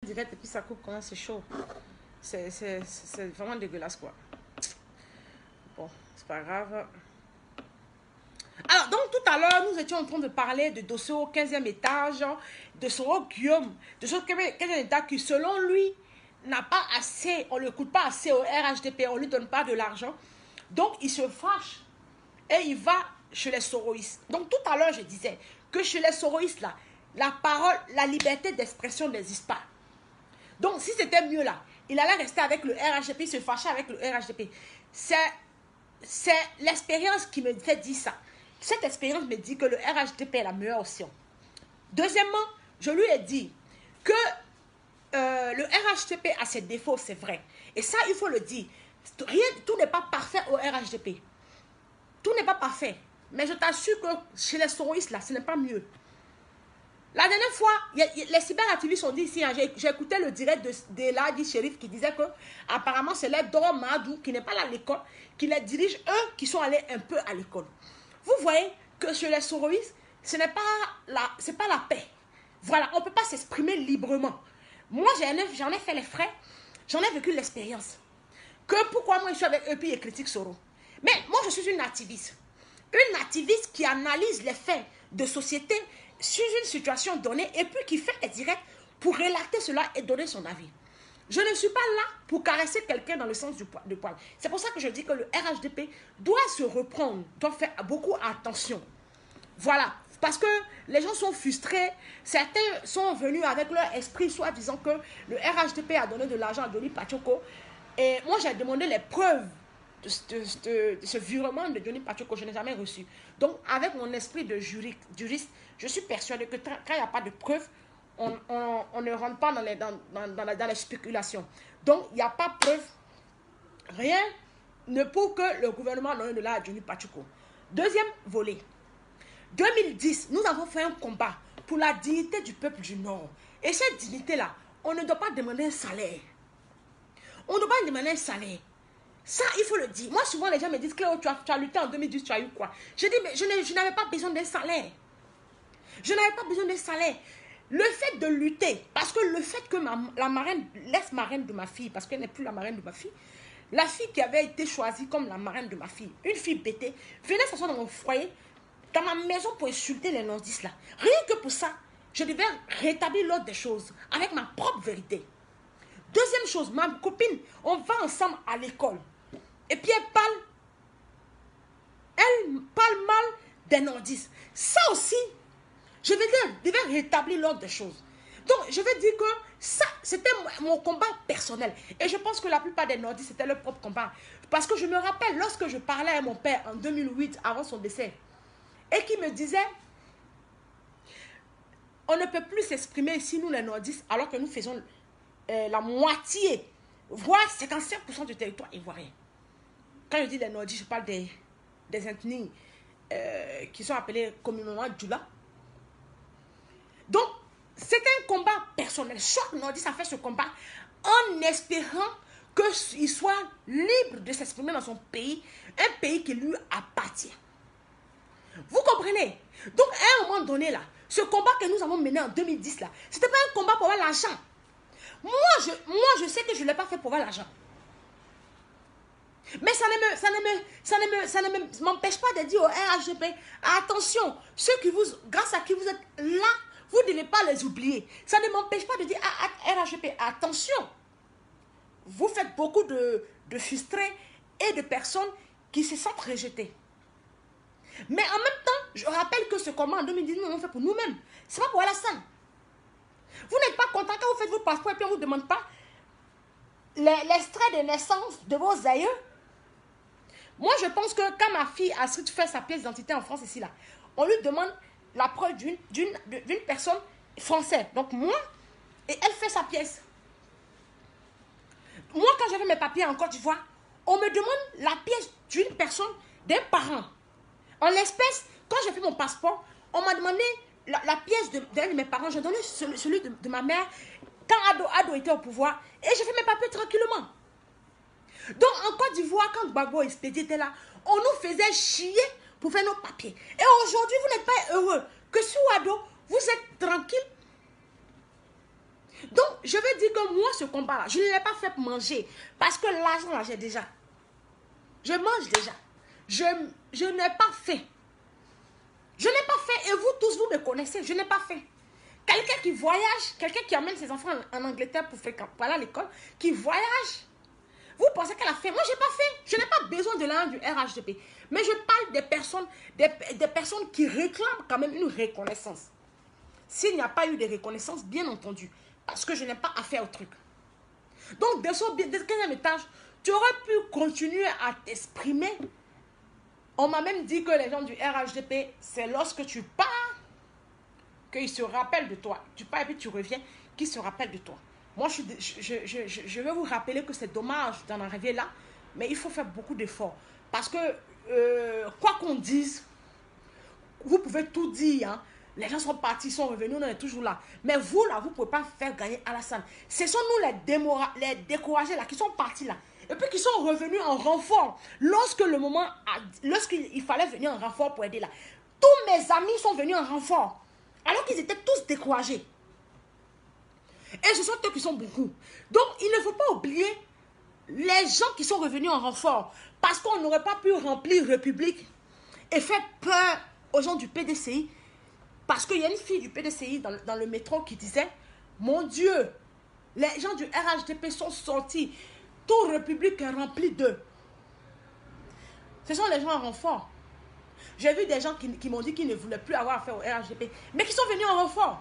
Direct et puis ça coupe quand c'est chaud. C'est vraiment dégueulasse quoi. Bon, c'est pas grave. Alors, donc tout à l'heure, nous étions en train de parler de Dosso au 15e étage, de Soro Guillaume, de ce 15e étage qui, selon lui, n'a pas assez, on ne le coûte pas assez au RHDP, on ne lui donne pas de l'argent. Donc, il se fâche et il va chez les soroïstes. Donc, tout à l'heure, je disais que chez les soroïstes, là, la parole, la liberté d'expression n'existe pas. Donc, si c'était mieux là, il allait rester avec le RHDP, se fâcher avec le RHDP. C'est l'expérience qui me fait dire ça. Cette expérience me dit que le RHDP est la meilleure option. Deuxièmement, je lui ai dit que le RHDP a ses défauts, c'est vrai. Et ça, il faut le dire. Tout n'est pas parfait au RHDP. Tout n'est pas parfait. Mais je t'assure que chez les soroïstes, là, ce n'est pas mieux. La dernière fois, les cyberactivistes ont dit ici, hein, j'ai écouté le direct de Ladi Shérif qui disait que apparemment c'est les Doro Madou qui n'est pas là à l'école, qui les dirige, eux qui sont allés un peu à l'école. Vous voyez que chez les soroïstes, ce n'est pas la paix. Voilà, on ne peut pas s'exprimer librement. Moi, j'en ai fait les frais, j'en ai vécu l'expérience. Que pourquoi moi je suis avec eux puis ils critiquent Soro. Mais moi je suis une activiste. Une activiste qui analyse les faits de société sur une situation donnée et puis qui fait un direct pour relater cela et donner son avis. Je ne suis pas là pour caresser quelqu'un dans le sens du poil. C'est pour ça que je dis que le RHDP doit se reprendre, doit faire beaucoup attention. Voilà, parce que les gens sont frustrés. Certains sont venus avec leur esprit, soit disant que le RHDP a donné de l'argent à Johnny Pachoko. Et moi, j'ai demandé les preuves de ce virement de Johnny Pachoko. Je n'ai jamais reçu. Donc, avec mon esprit de juriste, je suis persuadée que quand il n'y a pas de preuves, on ne rentre pas dans les spéculations. Donc, il n'y a pas de preuve. Rien ne prouve que le gouvernement a donné de l'argent à Johnny Pachoko. Deuxième volet. 2010, nous avons fait un combat pour la dignité du peuple du Nord. Et cette dignité-là, on ne doit pas demander un salaire. On ne doit pas demander un salaire. Ça, il faut le dire. Moi, souvent, les gens me disent, Cléo, tu as lutté en 2010, tu as eu quoi? Je dis, mais je n'avais pas besoin d'un salaire. Je n'avais pas besoin d'un salaire. Le fait de lutter, parce que le fait que la marraine, l'ex-marraine de ma fille, parce qu'elle n'est plus la marraine de ma fille, la fille qui avait été choisie comme la marraine de ma fille, une fille bêtée, venait s'asseoir dans mon foyer, dans ma maison pour insulter les nordistes là. Rien que pour ça, je devais rétablir l'ordre des choses avec ma propre vérité. Deuxième chose, ma copine, on va ensemble à l'école. Et puis elle parle mal des nordistes. Ça aussi, je devais rétablir l'ordre des choses. Donc, je veux dire que ça, c'était mon combat personnel. Et je pense que la plupart des nordistes, c'était leur propre combat. Parce que je me rappelle, lorsque je parlais à mon père en 2008, avant son décès, et qui me disait, on ne peut plus s'exprimer ici, nous les nordistes, alors que nous faisons la moitié, voire 55% du territoire ivoirien. Quand je dis les nordistes, je parle des ethnies qui sont appelées communément Djoula. Donc, c'est un combat personnel. Chaque nordiste a fait ce combat en espérant qu'il soit libre de s'exprimer dans son pays, un pays qui lui appartient. Vous comprenez? Donc, à un moment donné, là, ce combat que nous avons mené en 2010, là, ce n'était pas un combat pour avoir l'argent. Moi, je sais que je ne l'ai pas fait pour avoir l'argent. Mais ça ne m'empêche pas de dire au RHDP, attention, ceux grâce à qui vous êtes là, vous ne devez pas les oublier. Ça ne m'empêche pas de dire à RHDP, attention, vous faites beaucoup de frustrés et de personnes qui se sentent rejetées. Mais en même temps, je rappelle que ce combat en 2019, nous l'avons fait pour nous-mêmes. Ce n'est pas pour Alassane. Vous n'êtes pas content quand vous faites vos passeports et puis on ne vous demande pas l'extrait de naissance de vos aïeux. Moi, je pense que quand ma fille Astrid fait sa pièce d'identité en France ici, là, on lui demande la preuve d'une personne française. Donc moi, et elle fait sa pièce. Moi, quand j'avais mes papiers en Côte d'Ivoire, on me demande la pièce d'une personne, d'un parent. En l'espèce, quand j'ai fait mon passeport, on m'a demandé la pièce d'un de mes parents. J'ai donné celui de ma mère quand Ado était au pouvoir. Et j'ai fait mes papiers tranquillement. Donc, en Côte d'Ivoire, quand Gbagbo Expédié était là, on nous faisait chier pour faire nos papiers. Et aujourd'hui, vous n'êtes pas heureux que sous Ado, vous êtes tranquille. Donc, je veux dire que moi, ce combat-là, je ne l'ai pas fait pour manger. Parce que l'argent, là, j'ai déjà. Je mange déjà. Je n'ai pas fait. Je n'ai pas fait. Et vous tous, vous me connaissez. Je n'ai pas fait. Quelqu'un qui voyage, quelqu'un qui amène ses enfants en Angleterre pour aller à l'école, qui voyage, vous pensez qu'elle a fait? Moi, je n'ai pas fait. Je n'ai pas besoin de l'argent du RHDP. Mais je parle des personnes qui réclament quand même une reconnaissance. S'il n'y a pas eu de reconnaissance, bien entendu, parce que je n'ai pas affaire au truc. Donc, dès le 15e étage, tu aurais pu continuer à t'exprimer. On m'a même dit que les gens du RHDP, c'est lorsque tu pars qu'ils se rappellent de toi. Tu pars et puis tu reviens, qu'ils se rappellent de toi. Moi, je vais vous rappeler que c'est dommage d'en arriver là, mais il faut faire beaucoup d'efforts. Parce que, quoi qu'on dise, vous pouvez tout dire, hein. Les gens sont partis, ils sont revenus, on est toujours là. Mais vous, là, vous ne pouvez pas faire gagner Alassane. Ce sont nous, les découragés, là, qui sont partis, là. Et puis qui sont revenus en renfort. Lorsqu'il fallait venir en renfort pour aider, là. Tous mes amis sont venus en renfort. Alors qu'ils étaient tous découragés. Et ce sont eux qui sont beaucoup. Donc, il ne faut pas oublier les gens qui sont revenus en renfort. Parce qu'on n'aurait pas pu remplir République et faire peur aux gens du PDCI. Parce qu'il y a une fille du PDCI dans le métro qui disait, mon Dieu, les gens du RHDP sont sortis. Tout République est rempli d'eux. Ce sont les gens en renfort. J'ai vu des gens qui m'ont dit qu'ils ne voulaient plus avoir affaire au RHDP, mais qui sont venus en renfort.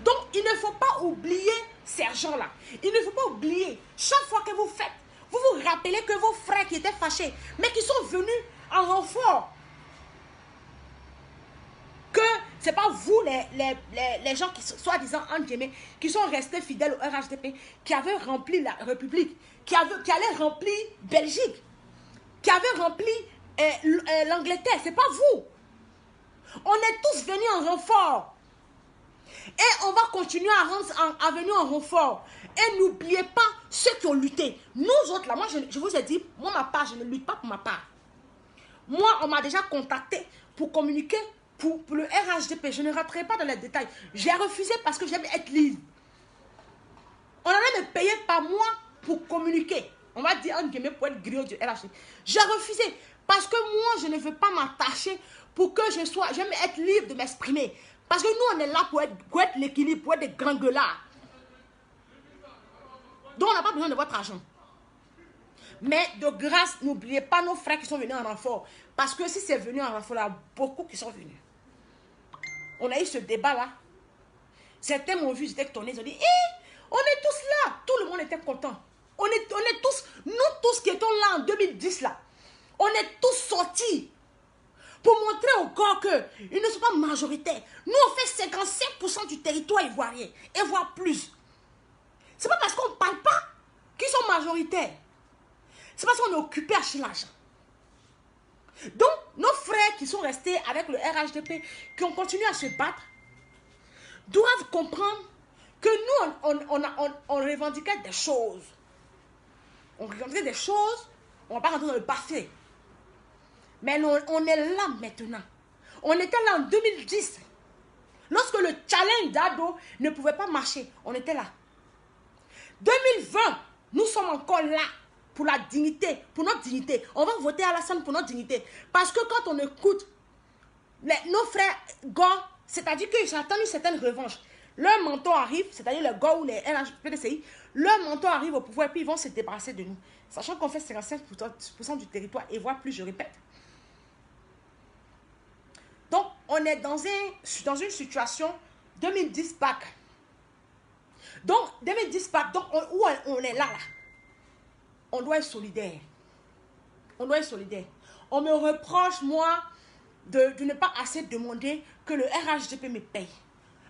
Donc, il ne faut pas oublier ces gens-là. Il ne faut pas oublier, chaque fois que vous faites, vous vous rappelez que vos frères qui étaient fâchés, mais qui sont venus en renfort. Que ce n'est pas vous, les gens qui, soi-disant, entre guillemets, qui sont restés fidèles au RHDP, qui avaient rempli la République, qui allaient remplir Belgique, qui avaient rempli l'Angleterre. Ce n'est pas vous. On est tous venus en renfort. Et on va continuer à venir en renfort. Et n'oubliez pas ceux qui ont lutté. Nous autres, là, moi, je vous ai dit, moi, ma part, je ne lutte pas pour ma part. Moi, on m'a déjà contacté pour communiquer pour le RHDP. Je ne rentrerai pas dans les détails. J'ai refusé parce que j'aime être libre. On allait me payer par mois pour communiquer. On va dire, entre guillemets, pour être griot du RHDP. J'ai refusé parce que moi, je ne veux pas m'attacher pour que j'aime être libre de m'exprimer. Parce que nous, on est là pour être l'équilibre, pour être des gringuelards. Donc, on n'a pas besoin de votre argent. Mais de grâce, n'oubliez pas nos frères qui sont venus en renfort. Parce que si c'est venu en renfort, il y a beaucoup qui sont venus. On a eu ce débat-là. Certains m'ont vu, j'étais étonné. Ils ont dit, on est tous là. Tout le monde était content. On est tous, nous tous qui étions là en 2010, là, on est tous sortis pour montrer au corps qu'ils ne sont pas majoritaires. Nous, on fait 55% du territoire ivoirien, et voire plus. C'est pas parce qu'on ne parle pas qu'ils sont majoritaires. C'est parce qu'on est occupé à acheter l'argent. Donc, nos frères qui sont restés avec le RHDP, qui ont continué à se battre, doivent comprendre que nous, on revendiquait des choses. On revendiquait des choses, on ne va pas rentrer dans le passé. Mais on est là maintenant. On était là en 2010. Lorsque le challenge d'Ado ne pouvait pas marcher, on était là. 2020, nous sommes encore là pour la dignité, pour notre dignité. On va voter à Alassane pour notre dignité. Parce que quand on écoute nos frères gars, c'est-à-dire qu'ils attendent une certaine revanche. Leur menton arrive, c'est-à-dire les gars ou les PDCI, leur menton arrive au pouvoir et puis ils vont se débarrasser de nous. Sachant qu'on fait 55% du territoire et voire plus, je répète. Donc, on est dans une situation 2010 back. Donc, 2010 back, donc où on est là. On doit être solidaire. On doit être solidaire. On me reproche, moi, de ne pas assez demander que le RHDP me paye.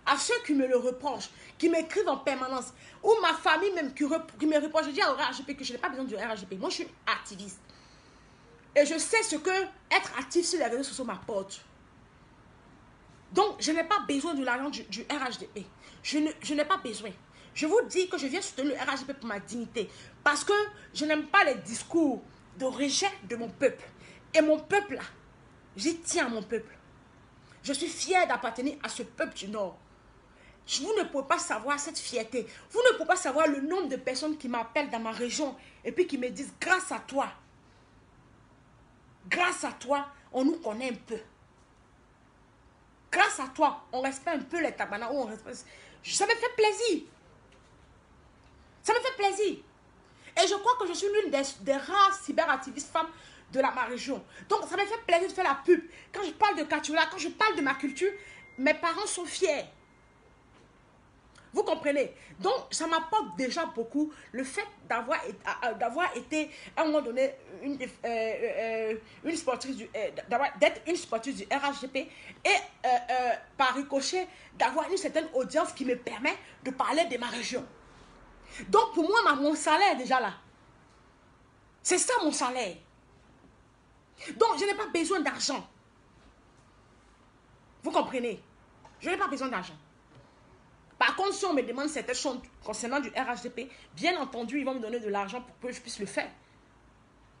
À ceux qui me le reprochent, qui m'écrivent en permanence, ou ma famille même qui me reproche, je dis au RHDP que je n'ai pas besoin du RHDP. Moi, je suis activiste. Et je sais ce que être actif sur les réseaux sociaux m'apporte. Donc, je n'ai pas besoin de l'argent du RHDP. Je n'ai pas besoin. Je vous dis que je viens soutenir le RHDP pour ma dignité. Parce que je n'aime pas les discours de rejet de mon peuple. Et mon peuple, là, j'y tiens à mon peuple. Je suis fière d'appartenir à ce peuple du Nord. Vous ne pouvez pas savoir cette fierté. Vous ne pouvez pas savoir le nombre de personnes qui m'appellent dans ma région et puis qui me disent, grâce à toi, on nous connaît un peu. Grâce à toi, on respecte un peu les tabanas. Ça me fait plaisir. Ça me fait plaisir. Et je crois que je suis l'une des rares cyberactivistes femmes de ma région. Donc, ça me fait plaisir de faire la pub. Quand je parle de Kachula, quand je parle de ma culture, mes parents sont fiers. Vous comprenez? Donc, ça m'apporte déjà beaucoup le fait d'avoir été, à un moment donné, une sportive d'être une sportive du RHDP et par ricochet, d'avoir une certaine audience qui me permet de parler de ma région. Donc, pour moi, mon salaire est déjà là. C'est ça mon salaire. Donc, je n'ai pas besoin d'argent. Vous comprenez? Je n'ai pas besoin d'argent. Par contre, si on me demande certaines choses concernant du RHDP, bien entendu, ils vont me donner de l'argent pour que je puisse le faire.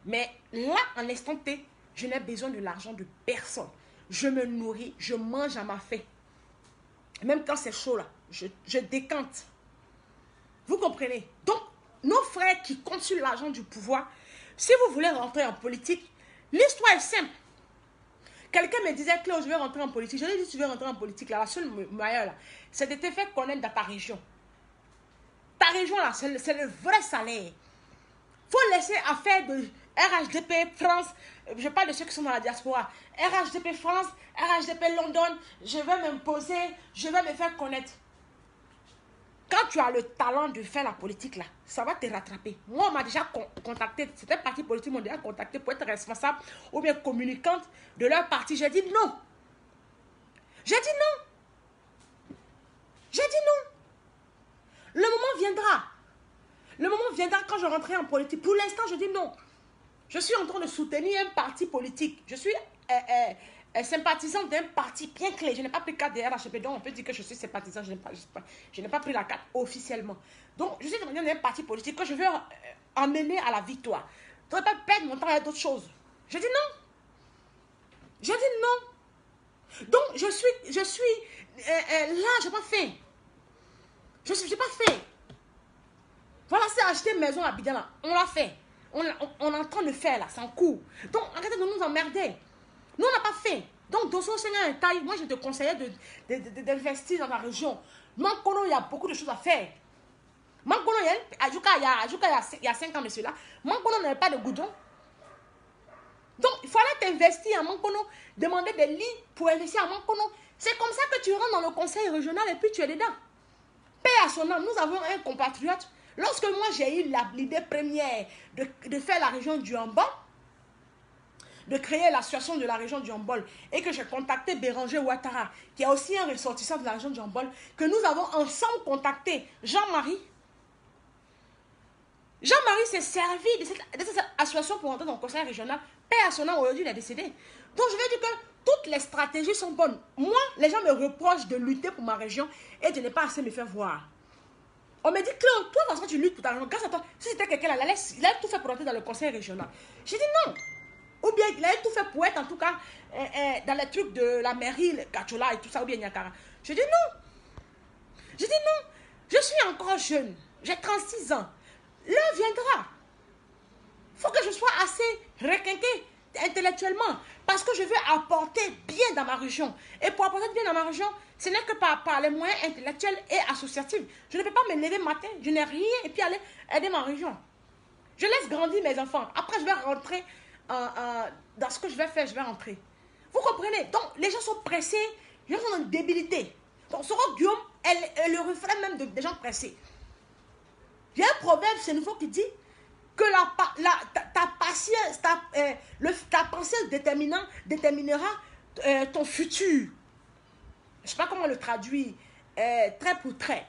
Mais là, en l'instant T, je n'ai besoin de l'argent de personne. Je me nourris, je mange à ma faim. Même quand c'est chaud là, je décante. Vous comprenez? Donc, nos frères qui comptent sur l'argent du pouvoir, si vous voulez rentrer en politique, l'histoire est simple. Quelqu'un me disait, Cléo, je vais rentrer en politique. Je lui ai dit, tu veux rentrer en politique, là, la seule meilleure, là, c'est de te faire connaître dans ta région. Ta région, là, c'est le vrai salaire. Il faut laisser affaire de RHDP France. Je parle de ceux qui sont dans la diaspora. RHDP France, RHDP London. Je vais m'imposer, je vais me faire connaître. Quand tu as le talent de faire la politique, là, ça va te rattraper. Moi, on m'a déjà contacté, certains partis politiques m'ont déjà contacté pour être responsable ou bien communicante de leur parti. J'ai dit non. J'ai dit non. J'ai dit non. Le moment viendra. Le moment viendra quand je rentrerai en politique. Pour l'instant, je dis non. Je suis en train de soutenir un parti politique. Je suis sympathisant d'un parti bien clé. Je n'ai pas pris carte de RHDP, donc on peut dire que je suis sympathisant. Je n'ai pas pris la carte officiellement. Donc, je suis sympathisant d'un parti politique que je veux emmener à la victoire. Je ne dois pas perdre mon temps à d'autres choses. Je dis non. Je dis non. Donc, je suis là, je n'ai pas fait. Je n'ai pas fait. Voilà, c'est acheter une maison à Abidjan là. On l'a fait. On est en train de faire là, c'est en cours. Donc, arrêtez de nous emmerder. Nous, on n'a pas fait. Donc, dans son Seigneur taille, moi, je te conseillais d'investir dans la région. Mankono, il y a beaucoup de choses à faire. Mankono, il y a 5 ans de cela. Mankono n'avait pas de goudron. Donc, il fallait t'investir à Mankono, demander des lits pour investir à Mankono. C'est comme ça que tu rentres dans le conseil régional et puis tu es dedans. Paix à son âme, nous avons un compatriote. Lorsque moi, j'ai eu l'idée première de faire la région du Hambol, de créer l'association de la région du Hambol, et que j'ai contacté Béranger Ouattara, qui est aussi un ressortissant de la région du Hambol, que nous avons ensemble contacté Jean-Marie. Jean-Marie s'est servi de cette association pour entrer dans le conseil régional. Paix à son âme, aujourd'hui il est décédé. Donc je vais dire que toutes les stratégies sont bonnes. Moi, les gens me reprochent de lutter pour ma région et de ne pas assez me faire voir. On me dit, Claude, toi, parce que tu luttes pour ta région, grâce à toi, si c'était quelqu'un là, il a tout fait pour entrer dans le conseil régional. J'ai dit non. Ou bien il a tout fait pour être en tout cas dans les trucs de la mairie, le Kachola et tout ça, ou bien Nyakara. Je dis non. Je dis non. Je suis encore jeune. J'ai 36 ans. L'heure viendra. Il faut que je sois assez requinqué intellectuellement. Parce que je veux apporter bien dans ma région. Et pour apporter bien dans ma région, ce n'est que par les moyens intellectuels et associatifs. Je ne peux pas me lever matin, je n'ai rien et puis aller aider ma région. Je laisse grandir mes enfants. Après, je vais rentrer dans ce que je vais faire, je vais rentrer. Vous comprenez? Donc, les gens sont pressés, les gens sont en débilité. Donc, Soro Guillaume est le reflet même des gens pressés. Il y a un proverbe, c'est nouveau, qui dit que ta patience, ta patience déterminera ton futur. Je ne sais pas comment le traduire, trait pour trait.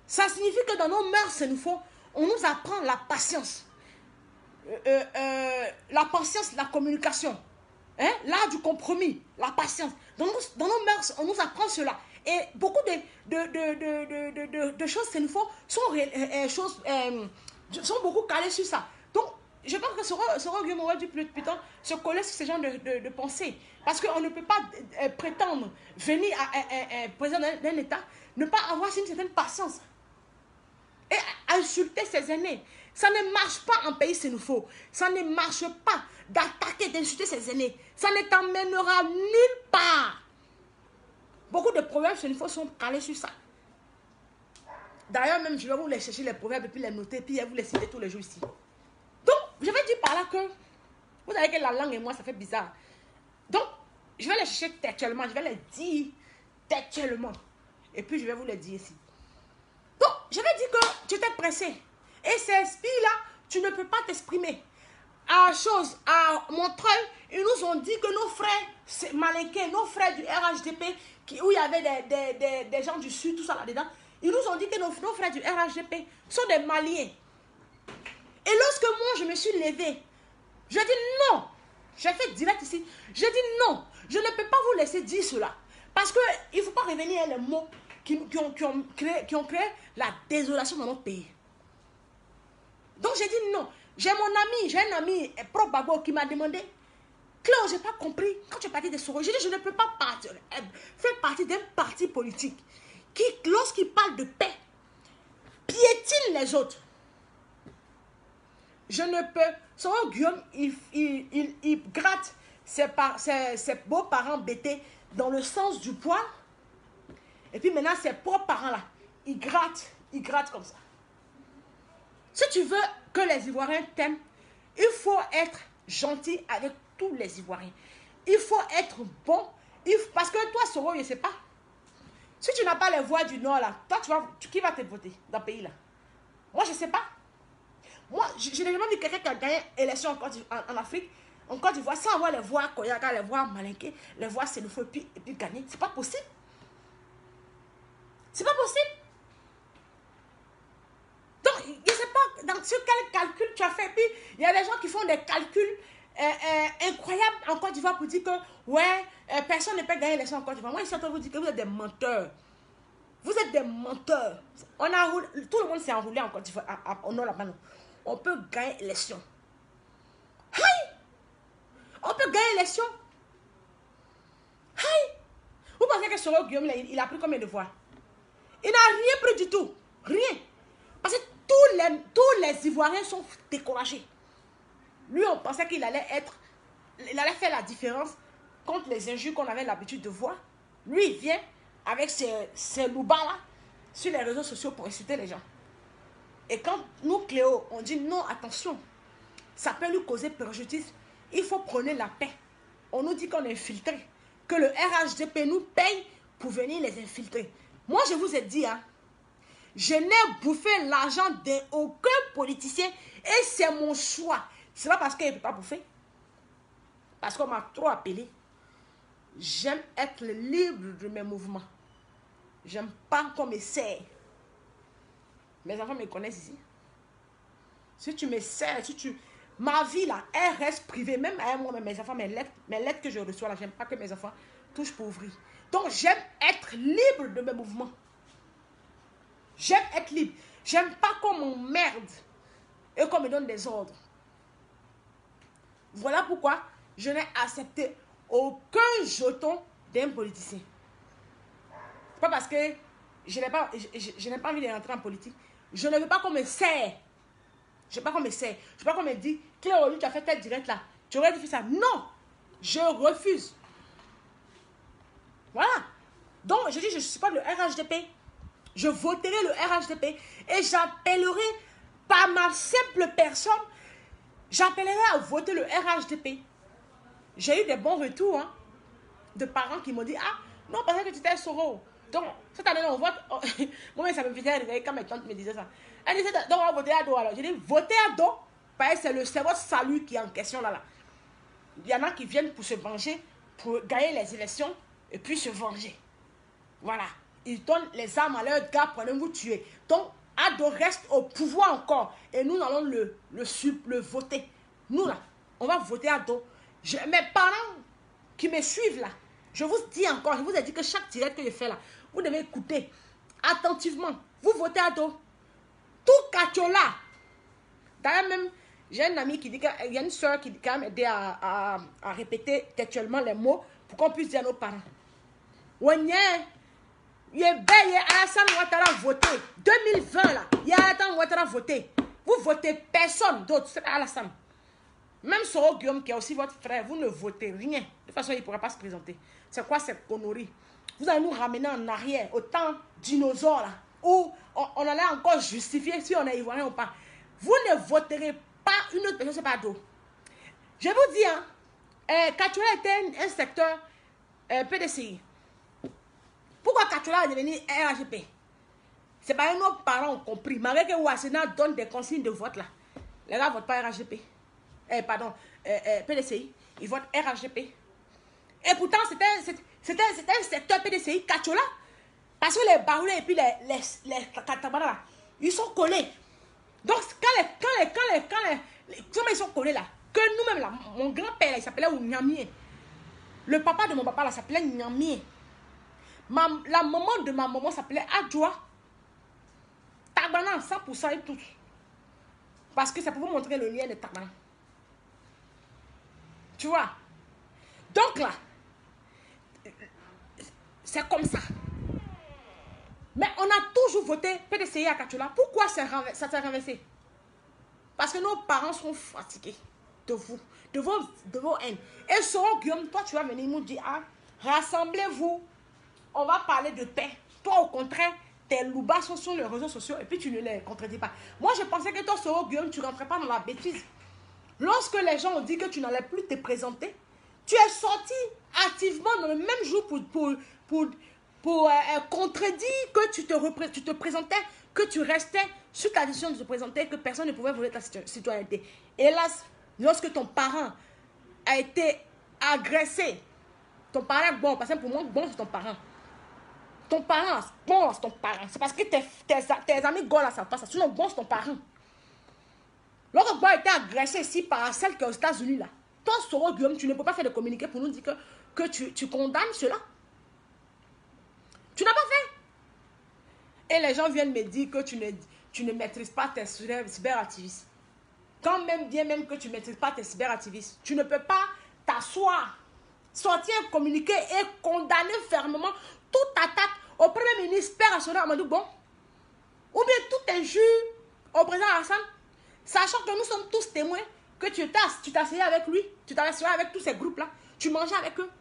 Ça signifie que dans nos mœurs, c'est nouveau, on nous apprend la patience. La patience, la communication, hein? L'art du compromis, la patience. Dans nos mœurs, on nous apprend cela. Et beaucoup de choses, c'est nouveau, sont beaucoup calées sur ça. Donc, je pense que Soro Guillaume aurait dû plutôt se coller sur ce genre de pensée. Parce qu'on ne peut pas prétendre venir à président d'un État, ne pas avoir une certaine patience. Et insulter ses aînés. Ça ne marche pas en pays sénophile. Ça ne marche pas d'attaquer, d'insulter ses aînés. Ça ne t'emmènera nulle part. Beaucoup de proverbes sénophiles sont calés sur ça. D'ailleurs, même, je vais vous les chercher les proverbes et puis les noter, puis je vais vous les citer tous les jours ici. Donc, je vais dire par là que, vous savez que la langue et moi, ça fait bizarre. Donc, je vais les chercher textuellement, je vais les dire textuellement. Et puis, je vais vous les dire ici. Donc, je vais dire que tu t'es pressé. Et ces esprits-là, tu ne peux pas t'exprimer. À Montreuil, ils nous ont dit que nos frères malinqués, nos frères du RHDP, où il y avait des gens du Sud, tout ça là-dedans, ils nous ont dit que nos frères du RHDP sont des Maliens. Et lorsque moi, je me suis levée, je dis non. J'ai fait direct ici. Je dis non. Je ne peux pas vous laisser dire cela. Parce qu'il ne faut pas revenir à les mots qui ont créé la désolation dans notre pays. Donc j'ai dit non. J'ai un ami pro-Bago qui m'a demandé, Cléo, je n'ai pas compris. Quand tu es parti de Soro, j'ai dit je ne peux pas faire partie d'un parti politique qui, lorsqu'il parle de paix, piétine les autres. Je ne peux. Soro Guillaume, il gratte ses beaux-parents bêtés dans le sens du poil. Et puis maintenant, ses propres parents là, ils grattent comme ça. Si tu veux que les Ivoiriens t'aiment, il faut être gentil avec tous les Ivoiriens. Il faut être bon. Parce que toi, Soro, je ne sais pas. Si tu n'as pas les voix du Nord là, toi, qui va te voter dans le pays là? Moi, je ne sais pas. Moi, je n'ai jamais vu quelqu'un qui a gagné l'élection en Afrique, en Côte d'Ivoire, sans avoir les voix Koyaka, les voix Malinké, les voix Sénoufo, et puis gagner. C'est pas possible. C'est pas possible. Donc, je ne sais pas sur quel calcul tu as fait. Puis, il y a des gens qui font des calculs incroyables en Côte d'Ivoire pour dire que, ouais, personne ne peut gagner l'élection en Côte d'Ivoire. Moi, je suis en train de vous dire que vous êtes des menteurs. Vous êtes des menteurs. Tout le monde s'est enroulé en Côte d'Ivoire, au nord là-bas. On peut gagner l'élection. Hi! On peut gagner l'élection. Hi! Vous pensez que Soro Guillaume, il a pris combien de voix? Il n'a rien pris du tout. Rien. Parce que tous les Ivoiriens sont découragés. Lui, on pensait qu'il allait faire la différence contre les injures qu'on avait l'habitude de voir. Lui, il vient avec ses loubas-là sur les réseaux sociaux pour insulter les gens. Et quand nous, Cléo, on dit non, attention, ça peut lui causer préjudice. Il faut prôner la paix. On nous dit qu'on est infiltré, que le RHDP nous paye pour venir les infiltrer. Moi, je vous ai dit, hein, je n'ai bouffé l'argent d'aucun politicien et c'est mon choix. C'est pas parce qu'il ne peut pas bouffer. Parce qu'on m'a trop appelé. J'aime être libre de mes mouvements. J'aime pas qu'on me serre. Mes enfants me connaissent ici. Si tu me serres, ma vie là, elle reste privée. Même à moi, mes enfants, mes lettres que je reçois là, j'aime pas que mes enfants touchent pour ouvrir. Donc j'aime être libre de mes mouvements. J'aime être libre. J'aime pas qu'on m'emmerde et qu'on me donne des ordres. Voilà pourquoi je n'ai accepté aucun jeton d'un politicien. C'est pas parce que je n'ai pas envie de rentrer en politique. Je ne veux pas qu'on me serre. Je ne veux pas qu'on me serre. Je ne veux pas qu'on me dise, Cléo, tu as fait tête directe là. Tu aurais dû faire ça. Non, je refuse. Voilà. Donc, je dis, je ne suis pas le RHDP. Je voterai le RHDP. Et j'appellerai par ma simple personne, j'appellerai à voter le RHDP. J'ai eu des bons retours hein, de parents qui m'ont dit, ah, non, parce que tu étais Soro. Donc, cette année, on vote. Oh, moi, ça me faisait réveiller quand mes tantes me disaient ça. Elle disait, donc, on va voter à dos. Alors, j'ai dit, votez à dos. Parce que c'est votre salut qui est en question là. Il y en a qui viennent pour se venger, pour gagner les élections et puis se venger. Voilà. Ils donnent les armes à leurs gars pour vous tuer. Donc, Ado reste au pouvoir encore. Et nous allons le voter. Nous, là, on va voter Ado. Mes parents qui me suivent là, je vous dis encore, je vous ai dit que chaque direct que je fais là, vous devez écouter attentivement. Vous votez Ado. Tout Katiola. D'ailleurs même, J'ai un ami qui dit qu'il y a une soeur qui quand même aidé à répéter textuellement les mots pour qu'on puisse dire à nos parents. Ouanye, il est belle, Alassane Ouattara voté. 2020 là, il y a Alassane Ouattara voté. Vous votez personne d'autre, c'est Alassane. Même Soro Guillaume qui est aussi votre frère, vous ne votez rien. De toute façon, il ne pourra pas se présenter. C'est quoi cette connerie? Vous allez nous ramener en arrière, au temps dinosaure là, où on allait encore justifier si on est ivoirien ou pas. Vous ne voterez pas une autre personne, c'est pas d'eau. Je vous dis, hein, Katoula était un secteur PDCI. Pourquoi Katoula est devenu RHP? C'est pas nos parents ont compris. Malgré que Ouassena donne des consignes de vote là. Les gars ne votent pas RHP. Pardon, PDCI. Ils votent RHP. Et pourtant, c'était un secteur PDCI, Katoula. Parce que les baroulés et puis les katabana là, ils sont collés. Donc, comment ils sont collés là? Que nous-mêmes là, mon grand-père là, il s'appelait Ounyamie. Le papa de mon papa là s'appelait Nyamie. La maman de ma maman s'appelait Adjoa. Tabana, 100% et tout. Parce que ça peut vous montrer le lien de Tabana. Tu vois? Donc là, c'est comme ça. Mais on a toujours voté PDCI à Katoula. Pourquoi ça s'est renversé? Parce que nos parents sont fatigués de vous, de vos haines. Et Soro Guillaume, toi tu vas venir nous dire, ah, rassemblez-vous, on va parler de paix. Toi au contraire, tes loubas sont sur les réseaux sociaux et puis tu ne les contredis pas. Moi je pensais que toi Soro Guillaume, tu ne rentrais pas dans la bêtise. Lorsque les gens ont dit que tu n'allais plus te présenter, tu es sorti activement dans le même jour pour contredire que tu te présentais, que tu restais sur ta décision de te présenter, que personne ne pouvait voler ta citoyenneté. Hélas, lorsque ton parent a été agressé, ton parent, bon, parce que pour moi, bon, c'est ton parent. Ton parent, bon, c'est ton parent. C'est parce que tes amis gars là, ça passe. Sinon, bon, c'est ton parent. Lorsque Bon a été agressé ici par celle qui est aux États-Unis là, toi, Soro Guillaume, tu ne peux pas faire de communiqué pour nous dire que tu condamnes cela. Tu n'as pas fait. Et les gens viennent me dire que tu ne maîtrises pas tes cyberactivistes. Quand même, bien même que tu ne maîtrises pas tes cyberactivistes, tu ne peux pas t'asseoir, sortir un communiqué et condamner fermement toute attaque au Premier ministre Père Assona Amadou Bon, ou bien toute injure au président Hassan, sachant que nous sommes tous témoins que tu t'asseyais avec lui, tu t'asseyais avec tous ces groupes-là, tu mangeais avec eux.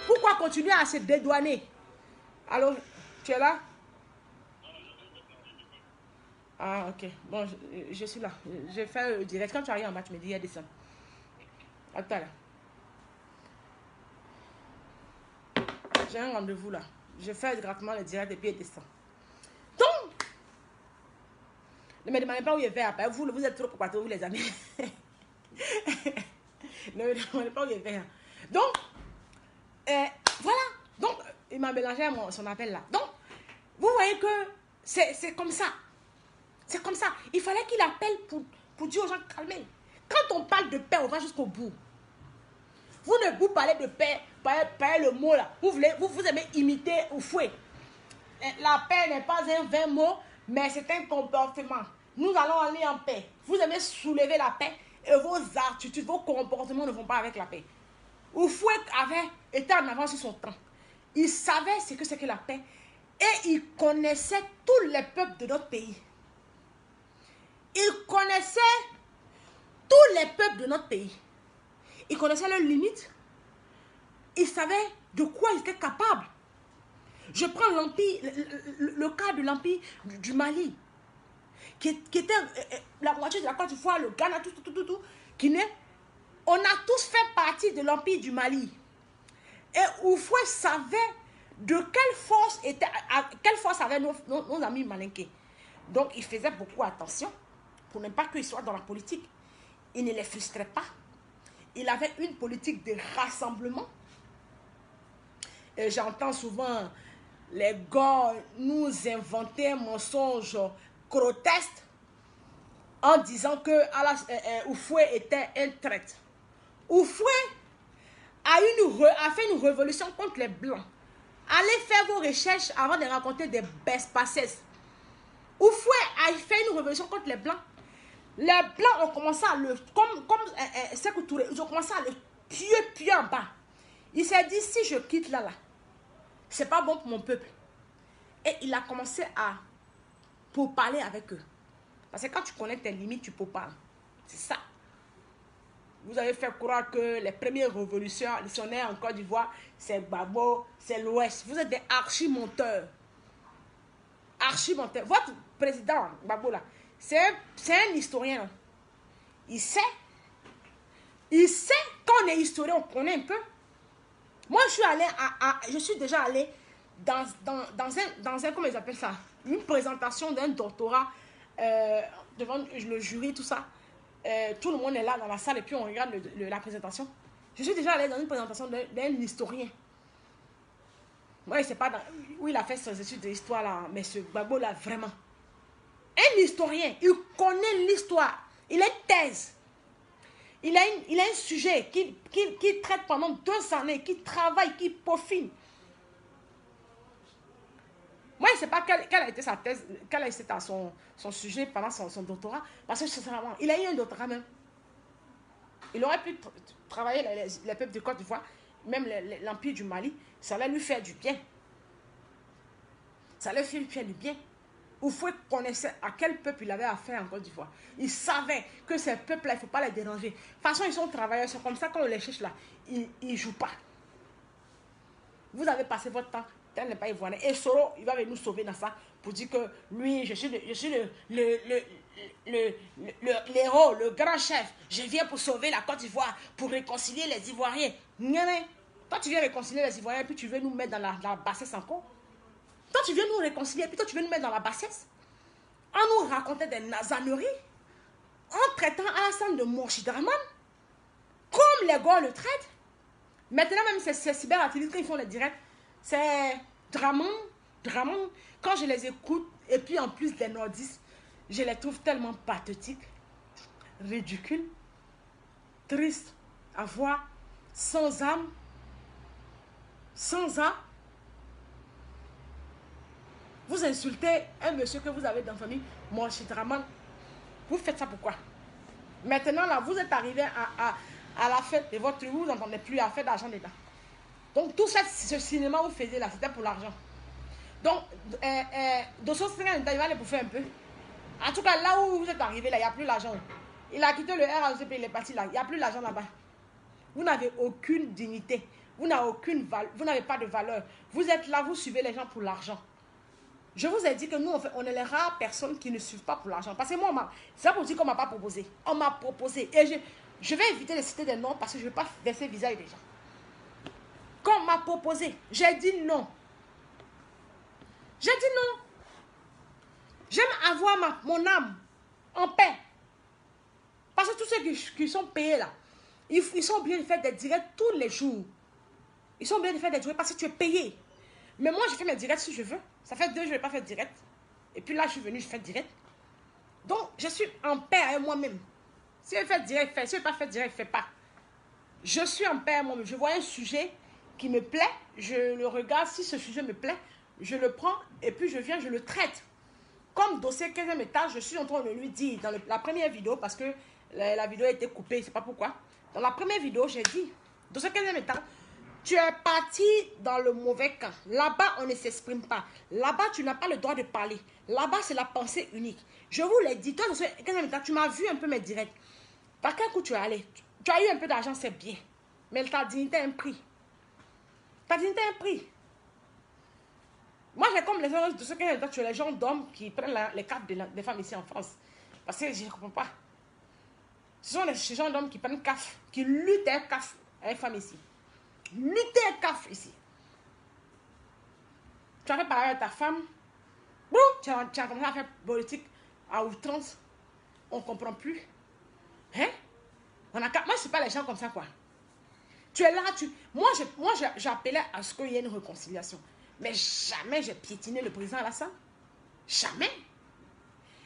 Pourquoi continuer à se dédouaner? Alors, tu es là? Ah, ok. Bon, je suis là. Je fais le direct. Quand tu arrives en bas, tu me dis, il y a des sommes. À tout à l'heure. J'ai un rendez-vous là. Je fais directement le direct et puis il descend. Donc, ne me demandez pas où il est vert. Vous êtes trop pour vous les amis. Ne me demandez pas où il est vert. Donc, voilà. Donc, il m'a mélangé son appel là. Donc, vous voyez que c'est comme ça. C'est comme ça. Il fallait qu'il appelle pour dire aux gens calmez. Quand on parle de paix, on va jusqu'au bout. Vous parlez de paix, pas le mot là. Vous aimez imiter ou fouet. La paix n'est pas un vain mot, mais c'est un comportement. Nous allons aller en paix. Vous aimez soulever la paix et vos attitudes, vos comportements ne vont pas avec la paix. Oufoué avait été en avance sur son temps. Il savait ce que c'est que la paix et il connaissait tous les peuples de notre pays. Il connaissait tous les peuples de notre pays. Il connaissait leurs limites. Il savait de quoi ils étaient capables. Je prends l'empire, le cas de l'empire du Mali, qui était la moitié de la Côte d'Ivoire, le Ghana, tout, Guinée. On a tous fait partie de l'empire du Mali. Et Oufoué savait de quelle force avaient nos amis malinqués. Donc, il faisait beaucoup attention pour ne pas qu'ils soient dans la politique. Il ne les frustrait pas. Il avait une politique de rassemblement. Et j'entends souvent les gars nous inventer un mensonge grotesque en disant que Oufoué était un traître. Oufoué a fait une révolution contre les Blancs. Allez faire vos recherches avant de rencontrer des bespacès. Oufoué a fait une révolution contre les Blancs. Les Blancs ont commencé à le... Comme Sékou Touré, ils ont commencé à le pied en bas. Il s'est dit, si je quitte là, c'est pas bon pour mon peuple. Et il a commencé à parler avec eux. Parce que quand tu connais tes limites, tu peux parler. C'est ça. Vous avez fait croire que les premiers révolutionnaires en Côte d'Ivoire, c'est Gbagbo, c'est l'Ouest. Vous êtes des archi-monteurs. Archi-monteurs. Votre président, Gbagbo, là, c'est un historien. Il sait. Quand on est historien, on connaît un peu. Moi, je suis déjà allé dans un, comment ils appellent ça, une présentation d'un doctorat devant le jury, tout ça. Tout le monde est là dans la salle et puis on regarde la présentation. Je suis déjà allé dans une présentation d'un historien. Ouais, c'est pas où il a fait ses études d'histoire là, mais ce Gbagbo là, vraiment. Un historien, il connaît l'histoire. Il a une thèse. Il a un sujet qui traite pendant 2 années, qui travaille, qui peaufine. Moi, je ne sais pas quelle a été sa thèse, quel a été son sujet pendant son doctorat. Parce que sincèrement, il a eu un doctorat même. Il aurait pu travailler les peuples de Côte d'Ivoire, même l'Empire du Mali. Ça allait lui faire du bien. Ça allait lui faire du bien. Oufoué connaissait à quel peuple il avait affaire en Côte d'Ivoire. Il savait que ces peuples-là, il ne faut pas les déranger. De toute façon, ils sont travailleurs, c'est comme ça qu'on les cherche là. Ils ne jouent pas. Vous avez passé votre temps, tel n'est pas ivoirien. Et Soro, il va venir nous sauver dans ça pour dire que lui, je suis l'héros, le grand chef. Je viens pour sauver la Côte d'Ivoire, pour réconcilier les Ivoiriens. Toi, tu viens réconcilier les Ivoiriens, puis tu veux nous mettre dans la bassesse encore. Toi, tu viens nous réconcilier, puis toi, tu viens nous mettre dans la bassesse. En nous racontant des nazaneries, en traitant Alassane de Mourchidraman, comme les gars le traitent. Maintenant, même ces cyberactivistes, quand ils font les directs, c'est Dramon. Quand je les écoute, et puis en plus des nordistes, je les trouve tellement pathétiques, ridicules, tristes à voir, sans âme, sans âme. Vous insultez un monsieur que vous avez dans la famille, Mourchidraman. Vous faites ça pourquoi? Maintenant, là, vous êtes arrivé à la fête de votre tribu, vous n'entendez plus à faire d'argent dedans. Donc, tout ça, ce cinéma vous faisiez là, c'était pour l'argent. Donc, Dosso Sringa, il va aller bouffer un peu. En tout cas, là où vous êtes arrivé, là, il n'y a plus l'argent. Il a quitté le RACP, il est parti là. Il n'y a plus l'argent là-bas. Vous n'avez aucune dignité. Vous n'avez pas de valeur. Vous êtes là, vous suivez les gens pour l'argent. Je vous ai dit que nous, on est les rares personnes qui ne suivent pas pour l'argent. Parce que moi, c'est pour dire qu'on ne m'a pas proposé. On m'a proposé. Et je vais éviter de citer des noms parce que je ne veux pas verser le visage des gens. Quand on m'a proposé, j'ai dit non. J'ai dit non. J'aime avoir mon âme en paix. Parce que tous ceux qui sont payés là, ils sont obligés de faire des directs tous les jours. Ils sont obligés de faire des directs parce que tu es payé. Mais moi, je fais mes directs si je veux. Ça fait 2 jours, je n'ai pas fait de direct. Et puis là, je suis venue, je fais direct. Donc, je suis en paix avec moi-même. Si je fais direct, fais. Si je ne veux pas faire direct, fais pas. Je suis en paix avec moi-même. Je vois un sujet qui me plaît, je le regarde. Si ce sujet me plaît, je le prends et puis je viens, je le traite. Comme dossier 15e étage, je suis en train de lui dire dans la première vidéo, parce que la vidéo a été coupée, je ne sais pas pourquoi. Dans la première vidéo, j'ai dit, dossier 15e étage, tu es parti dans le mauvais camp. Là-bas, on ne s'exprime pas. Là-bas, tu n'as pas le droit de parler. Là-bas, c'est la pensée unique. Je vous l'ai dit, toi, tu m'as vu un peu mes directs. Par quel coup tu es allé? Tu as eu un peu d'argent, c'est bien. Mais ta dignité a un prix. Ta dignité a un prix. Moi, j'ai comme les gens de ceux qui tu es les gens d'hommes qui prennent les cartes des femmes ici en France. Parce que je ne comprends pas. Ce sont ces gens d'hommes qui prennent CAF, qui luttent avec CAF, avec les femmes ici. Lutter CAF ici. Tu as fait parler à ta femme. Bon, tu as commencé à faire politique à outrance. On ne comprend plus. Hein? Moi, je ne suis pas les gens comme ça, quoi. Tu es là, moi, j'appelais à ce qu'il y ait une réconciliation. Mais jamais j'ai piétiné le président Alassane. Jamais.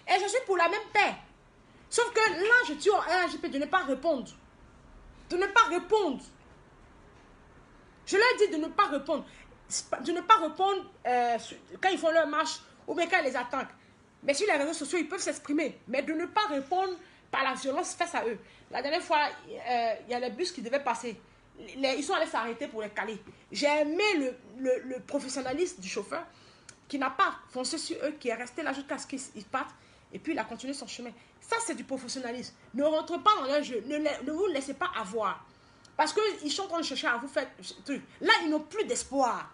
Et je suis pour la même paix. Sauf que là, je dis au RGP de ne pas répondre. De ne pas répondre. Je leur dis de ne pas répondre. De ne pas répondre quand ils font leur marche ou bien quand ils les attaquent. Mais sur les réseaux sociaux, ils peuvent s'exprimer. Mais de ne pas répondre par la violence face à eux. La dernière fois, il y a les bus qui devaient passer. Ils sont allés s'arrêter pour les caler. J'ai aimé le professionnalisme du chauffeur qui n'a pas foncé sur eux, qui est resté là jusqu'à ce qu'ils partent. Et puis, il a continué son chemin. Ça, c'est du professionnalisme. Ne rentrez pas dans leur jeu. Ne vous laissez pas avoir. Parce qu'ils sont en train de chercher à vous faire... Là, ils n'ont plus d'espoir.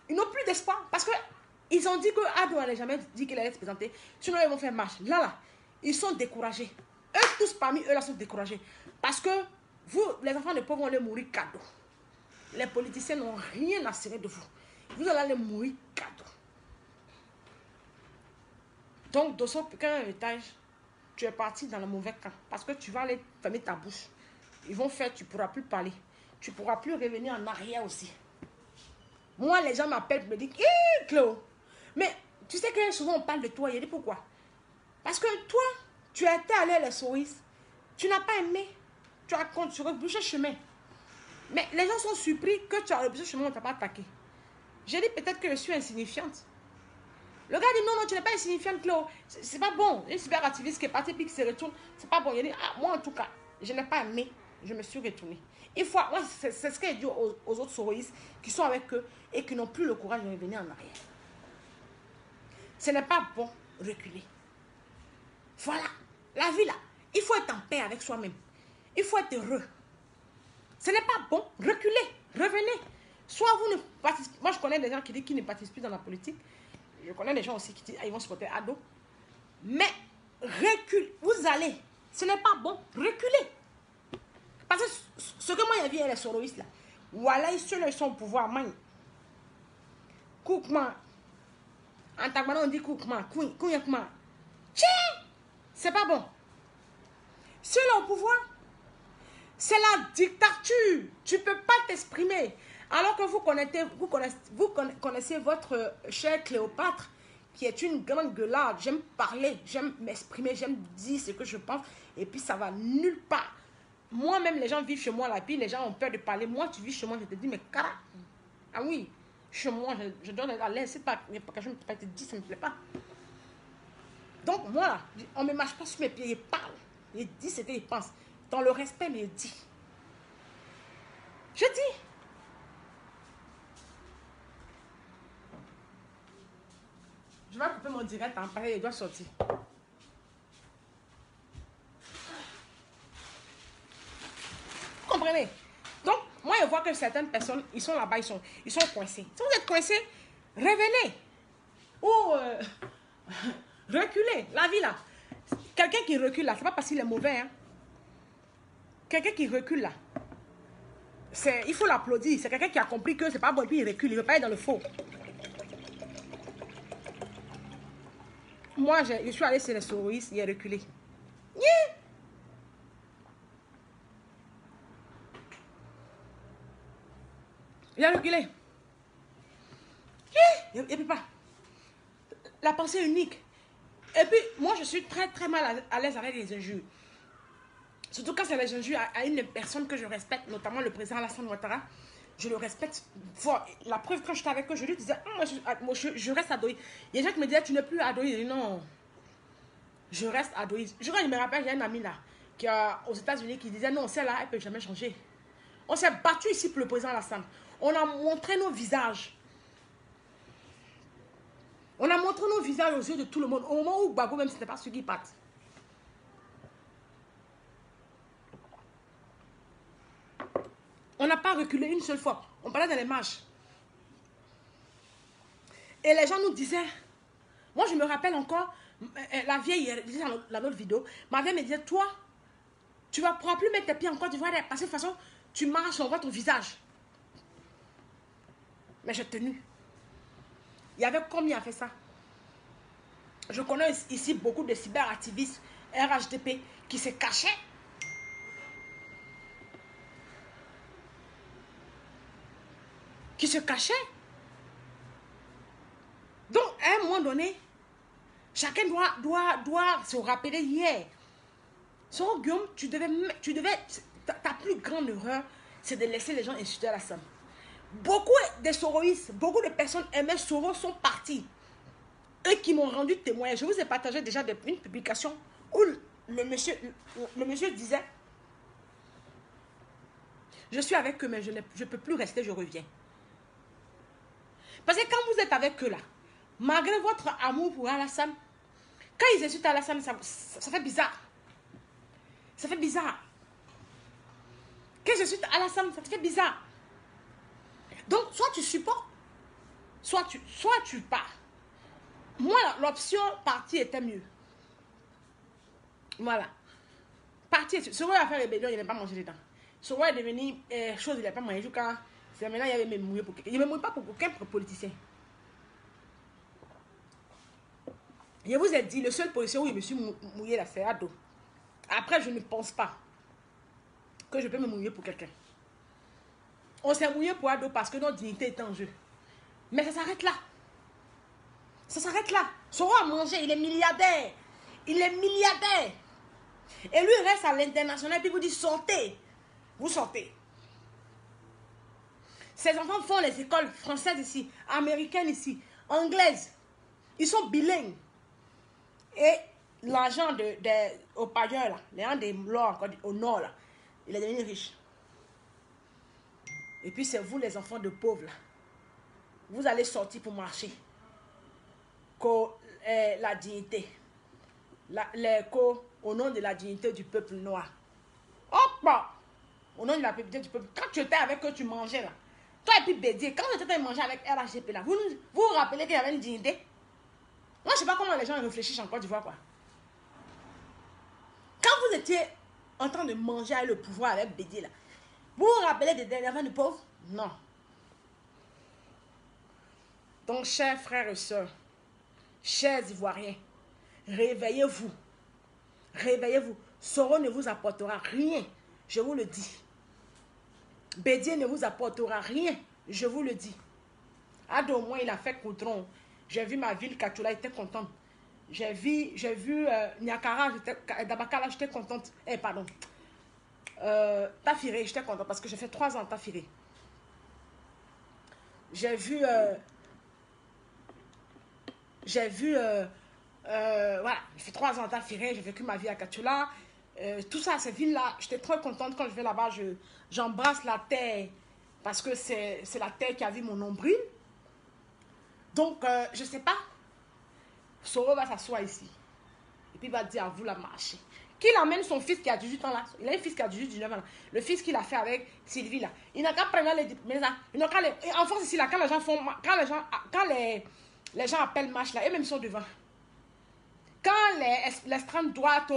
Ils n'ont plus d'espoir. Parce qu'ils ont dit que Ado n'allait jamais dit qu'il allait se présenter. Sinon, ils vont faire marche. Là, ils sont découragés. Eux, tous parmi eux, là, sont découragés. Parce que vous, les enfants de pauvres, vont les mourir cadeau. Les politiciens n'ont rien à cirer de vous. Vous allez les mourir cadeau. Donc, dans son héritage, tu es parti dans le mauvais camp. Parce que tu vas aller fermer ta bouche. Ils vont faire, tu ne pourras plus parler. Tu ne pourras plus revenir en arrière aussi. Moi, les gens m'appellent, me disent, hé, Cléo. Mais tu sais que souvent on parle de toi. Il dit pourquoi? Parce que toi, tu étais allé à les souris. Tu n'as pas aimé. Tu as rebrouché chemin. Mais les gens sont surpris que tu as rebrouché chemin, on ne t'a pas attaqué. J'ai dit peut-être que je suis insignifiante. Le gars dit non, non, tu n'es pas insignifiante, Cléo. C'est pas bon. Une super activiste qui est partie puis qui se retourne. C'est pas bon. Il dit, ah, moi en tout cas, je n'ai pas aimé. Je me suis retournée. Une fois, moi, c'est ce qu'il dit aux autres soroïstes qui sont avec eux et qui n'ont plus le courage de revenir en arrière. Ce n'est pas bon reculer. Voilà. La vie là, il faut être en paix avec soi-même. Il faut être heureux. Ce n'est pas bon. Reculez. Revenez. Soit vous ne participez. Moi, je connais des gens qui disent qu'ils ne participent plus dans la politique. Je connais des gens aussi qui disent qu'ils vont supporter Ado. Mais recule. Vous allez. Ce n'est pas bon. Reculez. Parce que ce que moi, j'ai vu, les soroïstes là. Voilà, ils sont au pouvoir. Koukman. En Tagmana, on dit Koukman. Kouyakman. Tiens! C'est pas bon. Ceux-là au pouvoir, c'est la dictature. Tu ne peux pas t'exprimer. Alors que vous connaissez votre chère Cléopâtre, qui est une grande gueularde. J'aime parler, j'aime m'exprimer, j'aime dire ce que je pense. Et puis ça va nulle part. Moi-même, les gens vivent chez moi là, puis les gens ont peur de parler. Moi, tu vis chez moi, je te dis, mais cara. Ah oui, chez moi, je donne à l'aise. C'est pas que je ne peux pas te dire, ça ne me plaît pas. Donc, moi, là, on ne me marche pas sur mes pieds, il parle. Il dit ce qu'il pense. Dans le respect, mais il dit. Je dis. Je vais couper mon direct, hein, pareil, il doit sortir. Vous comprenez? Donc, moi, je vois que certaines personnes, ils sont là-bas, ils sont coincés. Si vous êtes coincés, revenez. Ou reculez. La vie, là. Quelqu'un qui recule, là, c'est pas parce qu'il est mauvais, hein. Quelqu'un qui recule, là, il faut l'applaudir. C'est quelqu'un qui a compris que c'est pas bon, et puis il recule. Il ne veut pas être dans le faux. Moi, je suis allée sur les soroïstes, il a reculé. Yeah. Il a reculé. Il ne peut pas. La pensée unique. Et puis, moi, je suis très, très mal à l'aise avec les injures. Surtout quand c'est les injures à une personne que je respecte, notamment le président Alassane Ouattara. Je le respecte fort. La preuve, quand j'étais avec eux, je lui disais, moi, je reste à Doï. Il y a des gens qui me disaient, tu n'es plus à Doï. Je dis, non, je reste à Doï. Je me rappelle, il y a une amie là, qui aux États-Unis, qui disait, non, celle-là, elle ne peut jamais changer. On s'est battu ici pour le président Alassane. On a montré nos visages. On a montré nos visages aux yeux de tout le monde. Au moment où Gbagbo, même, ce n'était pas celui qui part. On n'a pas reculé une seule fois. On parlait dans les marches. Et les gens nous disaient... Moi, je me rappelle encore, la vieille, elle disait dans l'autre vidéo, ma vieille me disait, toi, tu ne pourras plus mettre tes pieds en Côte d'Ivoire parce que de toute façon, tu marches, on voit ton visage. Mais j'ai tenu. Il y avait combien a fait ça? Je connais ici beaucoup de cyberactivistes RHDP qui se cachaient. Qui se cachaient. Donc, à un moment donné, chacun doit se rappeler hier. Son Guillaume, tu devais ta plus grande erreur, c'est de laisser les gens insulter la somme. Beaucoup de soroïstes, beaucoup de personnes aimaient Soro sont partis. Eux qui m'ont rendu témoin. Je vous ai partagé déjà une publication où le monsieur disait, je suis avec eux, mais je ne peux plus rester, je reviens. Parce que quand vous êtes avec eux là, malgré votre amour pour Alassane, quand ils insultent Alassane, ça fait bizarre. Ça fait bizarre. Quand ils insultent Alassane, ça te fait bizarre. Donc, soit tu supportes, soit tu pars. Moi, l'option partir était mieux. Voilà. Partir, Soro a fait rébellion, il n'a pas mangé dedans. Soro est devenu chose, il n'a pas mangé. Jusqu'à c'est maintenant, il avait me mouillé pour quelqu'un. Il ne me mouille pas pour aucun politicien. Je vous ai dit, le seul policier où je me suis mouillé là, c'est Ado. Après, je ne pense pas que je peux me mouiller pour quelqu'un. On s'est mouillé pour Ado parce que notre dignité est en jeu. Mais ça s'arrête là. Ça s'arrête là. Soro a mangé, il est milliardaire. Il est milliardaire. Et lui, il reste à l'international et puis vous dit sortez. Vous sortez. Ces enfants font les écoles françaises ici, américaines ici, anglaises. Ils sont bilingues. Et l'argent au payeur, là, les gens des Lois au nord, là, il est devenu riche. Et puis c'est vous les enfants de pauvres, là. Vous allez sortir pour marcher. La dignité. Au nom de la dignité du peuple noir. Hop! Au nom de la dignité du peuple. Quand tu étais avec eux, tu mangeais là. Toi et puis Bédier, quand tu étais mangé avec RHGP là, vous rappelez qu'il y avait une dignité? Moi, je ne sais pas comment les gens réfléchissent en Côte d'Ivoire, quoi. Quand vous étiez en train de manger avec le pouvoir, avec Bédier là, vous vous rappelez des derniers enfants de pauvres? Non. Donc, chers frères et sœurs, chers Ivoiriens, réveillez-vous. Réveillez-vous. Soro ne vous apportera rien. Je vous le dis. Bédier ne vous apportera rien. Je vous le dis. Ado, au moins, il a fait Coudron. J'ai vu ma ville, Katoula, j'étais contente. J'ai vu Niakara, Dabakala, j'étais contente. Pardon. Tafiré, j'étais contente parce que j'ai fait 3 ans à Tafiré. J'ai vu... voilà, j'ai fait 3 ans à Tafiré, j'ai vécu ma vie à Katoula. Tout ça, ces villes-là, j'étais très contente quand je vais là-bas. J'embrasse la terre parce que c'est la terre qui a vu mon nombril. Donc, je ne sais pas. Soro va s'asseoir ici. Et puis il va dire à vous la marcher. Qu'il amène son fils qui a 18 ans là. Il a un fils qui a 18, 19 ans là. Le fils qu'il a fait avec Sylvie là. Il n'a qu'à prendre en France ici là, quand les gens font. Quand les gens appellent marche là, eux-mêmes sont devant. Quand l'extrême droite,